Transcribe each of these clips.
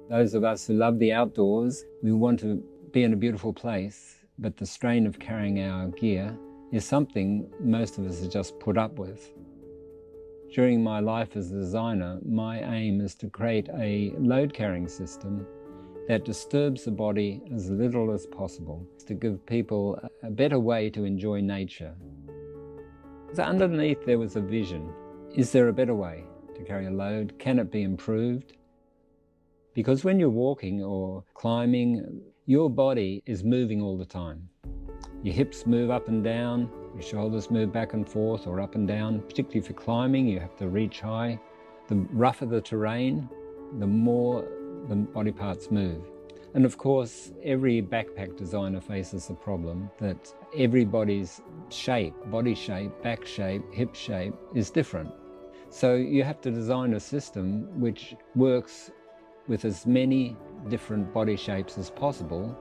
Those of us who love the outdoors, we want to be in a beautiful place, but the strain of carrying our gear is something most of us are just put up with. During my life as a designer, my aim is to create a load-carrying system that disturbs the body as little as possible, to give people a better way to enjoy nature. So underneath there was a vision. Is there a better way to carry a load? Can it be improved? Because when you're walking or climbing, your body is moving all the time. Your hips move up and down, your shoulders move back and forth or up and down. Particularly for climbing, you have to reach high. The rougher the terrain, the more the body parts move. And of course, every backpack designer faces the problem that everybody's shape, body shape, back shape, hip shape is different. So you have to design a system which works with as many different body shapes as possible,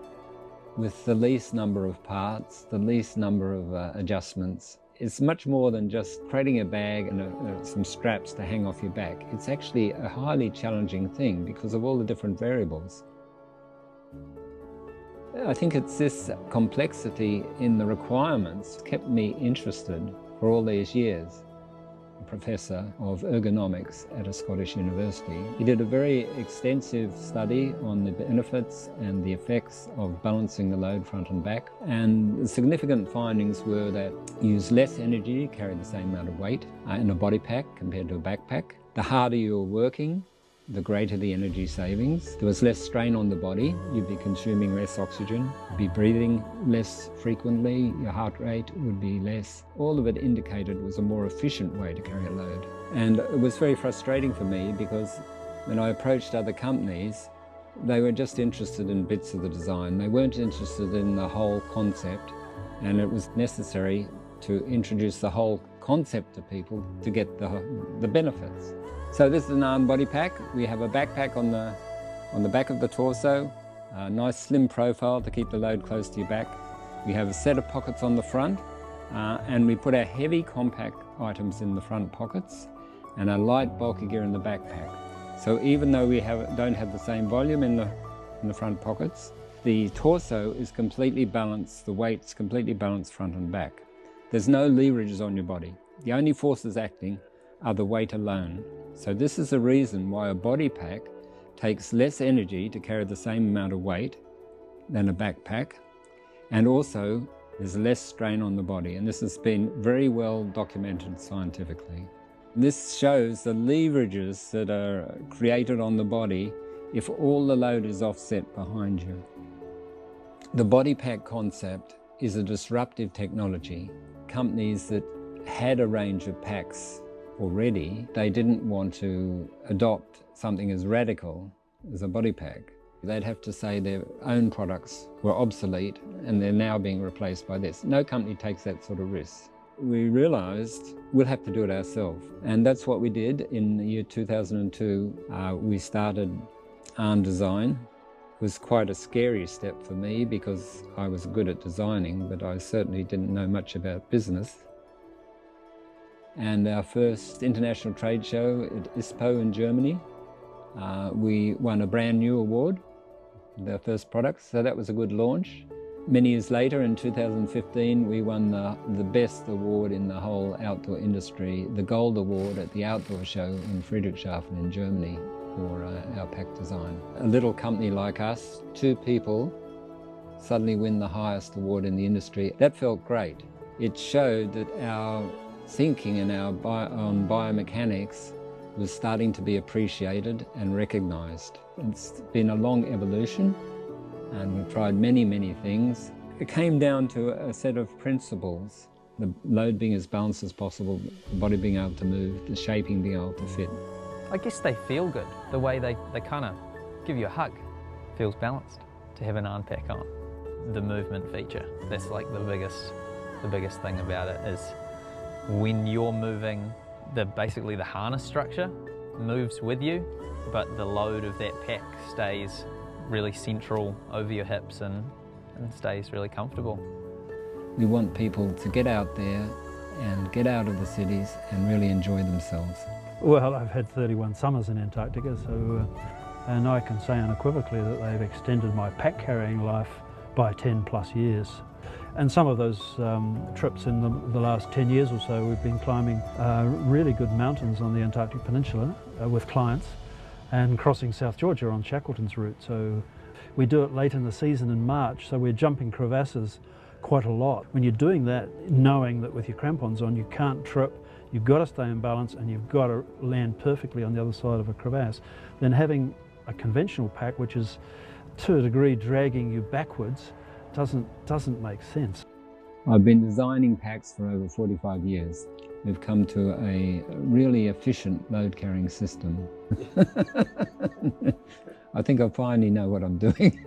with the least number of parts, the least number of adjustments. It's much more than just creating a bag and some straps to hang off your back. It's actually a highly challenging thing because of all the different variables. I think it's this complexity in the requirements kept me interested for all these years. A professor of ergonomics at a Scottish university. He did a very extensive study on the benefits and the effects of balancing the load front and back. And the significant findings were that you use less energy to carry the same amount of weight in a body pack compared to a backpack. The harder you're working, the greater the energy savings. There was less strain on the body. You'd be consuming less oxygen, you'd be breathing less frequently, your heart rate would be less. All of it indicated was a more efficient way to carry a load. And it was very frustrating for me because when I approached other companies, they were just interested in bits of the design. They weren't interested in the whole concept, and it was necessary to introduce the whole concept to people to get the benefits. So this is an Aarn body pack. We have a backpack on the back of the torso, a nice slim profile to keep the load close to your back. We have a set of pockets on the front, and we put our heavy compact items in the front pockets and our light bulky gear in the backpack. So even though we don't have the same volume in the front pockets, the torso is completely balanced, the weight's completely balanced front and back. There's no leverages on your body. The only forces acting are the weight alone. So this is the reason why a body pack takes less energy to carry the same amount of weight than a backpack, and also there's less strain on the body, and this has been very well documented scientifically. This shows the leverages that are created on the body if all the load is offset behind you. The body pack concept is a disruptive technology. Companies that had a range of packs already, they didn't want to adopt something as radical as a body pack. They'd have to say their own products were obsolete and they're now being replaced by this. No company takes that sort of risk. We realised we'll have to do it ourselves, and that's what we did. In the year 2002, we started Aarn Design. It was quite a scary step for me because I was good at designing, but I certainly didn't know much about business. And our first international trade show at ISPO in Germany, we won a brand new award, their first product, so that was a good launch. Many years later, in 2015, we won the best award in the whole outdoor industry, the Gold Award at the outdoor show in Friedrichshafen in Germany for our pack design. A little company like us, 2 people, suddenly win the highest award in the industry. That felt great. It showed that our thinking and on biomechanics was starting to be appreciated and recognised. It's been a long evolution, and we've tried many, many things. It came down to a set of principles, the load being as balanced as possible, the body being able to move, the shaping being able to fit. I guess they feel good, the way they kind of give you a hug. Feels balanced to have an Aarn pack on. The movement feature, that's like the biggest thing about it is when you're moving, basically the harness structure moves with you, but the load of that pack stays really central over your hips and stays really comfortable. We want people to get out there and get out of the cities and really enjoy themselves. Well, I've had 31 summers in Antarctica, so and I can say unequivocally that they've extended my pack carrying life by 10 plus years. And some of those trips in the last 10 years or so, we've been climbing really good mountains on the Antarctic Peninsula with clients, and crossing South Georgia on Shackleton's route. So we do it late in the season in March, so we're jumping crevasses quite a lot. When you're doing that, knowing that with your crampons on you can't trip, you've got to stay in balance and you've got to land perfectly on the other side of a crevasse, then having a conventional pack which is to a degree dragging you backwards doesn't make sense. I've been designing packs for over 45 years. We've come to a really efficient load carrying system. I think I finally know what I'm doing.